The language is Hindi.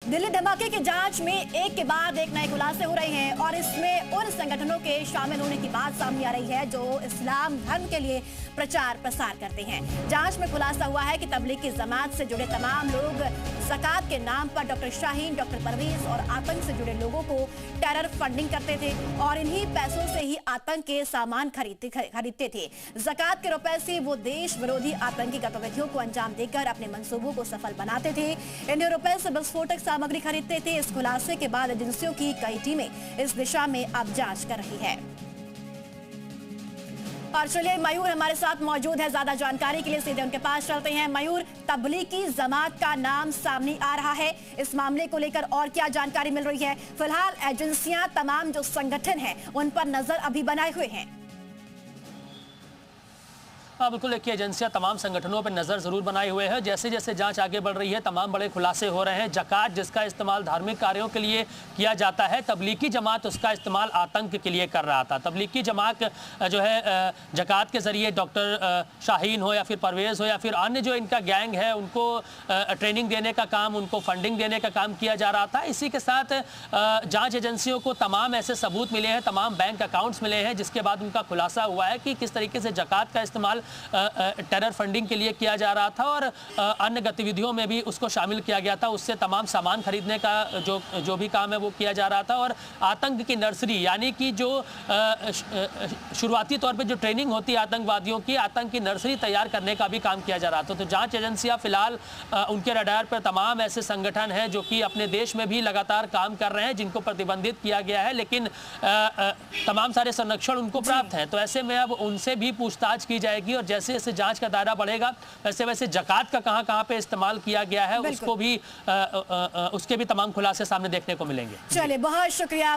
दिल्ली धमाके की जांच में एक के बाद एक नए खुलासे हो रहे हैं और इसमें उन संगठनों के शामिल होने की बात सामने आ रही है जो इस्लाम धर्म के लिए प्रचार प्रसार करते हैं। जांच में खुलासा हुआ है कि तबलीगी जमात से जुड़े तमाम लोग ज़कात के नाम पर डॉक्टर शाहीन, डॉक्टर परवेज और आतंक से जुड़े लोगों को टेरर फंडिंग करते थे और इन्हीं पैसों से ही आतंक के सामान खरीदते थे। ज़कात के रुपए से वो देश विरोधी आतंकी गतिविधियों को अंजाम देकर अपने मंसूबों को सफल बनाते थे। इन्हीं रुपए से विस्फोटक सामग्री खरीदते थे। इस खुलासे के बाद एजेंसियों की कई टीमें इस दिशा में अब जांच कर रही है। और चलिए, मयूर हमारे साथ मौजूद है ज्यादा जानकारी के लिए, सीधे उनके पास चलते हैं। मयूर, तबलीगी जमात का नाम सामने आ रहा है, इस मामले को लेकर और क्या जानकारी मिल रही है? फिलहाल एजेंसियां तमाम जो संगठन हैं उन पर नजर अभी बनाए हुए हैं। हाँ बिल्कुल, देखिए एजेंसियां तमाम संगठनों पर नज़र ज़रूर बनाए हुए हैं। जैसे जैसे जांच आगे बढ़ रही है तमाम बड़े खुलासे हो रहे हैं। ज़कात जिसका इस्तेमाल धार्मिक कार्यों के लिए किया जाता है, तबलीगी जमात उसका इस्तेमाल आतंक के लिए कर रहा था। तबलीगी जमात जो है ज़कात के ज़रिए डॉक्टर शाहीन हो या फिर परवेज़ हो या फिर अन्य जो इनका गैंग है उनको ट्रेनिंग देने का काम, उनको फंडिंग देने का काम किया जा रहा था। इसी के साथ जाँच एजेंसियों को तमाम ऐसे सबूत मिले हैं, तमाम बैंक अकाउंट्स मिले हैं, जिसके बाद उनका खुलासा हुआ है कि किस तरीके से ज़कात का इस्तेमाल टेरर फंडिंग के लिए किया जा रहा था और अन्य गतिविधियों में भी उसको शामिल किया गया था। उससे तमाम सामान खरीदने का जो भी काम है वो किया जा रहा था और आतंक की नर्सरी, यानी कि जो शुरुआती तौर पे जो ट्रेनिंग होती है आतंकवादियों की, आतंक की नर्सरी तैयार करने का भी काम किया जा रहा था। तो जांच एजेंसियां फिलहाल उनके रडार पर तमाम ऐसे संगठन हैं जो कि अपने देश में भी लगातार काम कर रहे हैं, जिनको प्रतिबंधित किया गया है, लेकिन तमाम सारे संरक्षण उनको प्राप्त हैं। तो ऐसे में अब उनसे भी पूछताछ की जाएगी और जैसे जैसे जांच का दायरा बढ़ेगा वैसे वैसे ज़कात का कहां पे इस्तेमाल किया गया है उसको भी उसके भी तमाम खुलासे सामने देखने को मिलेंगे। चलिए, बहुत शुक्रिया।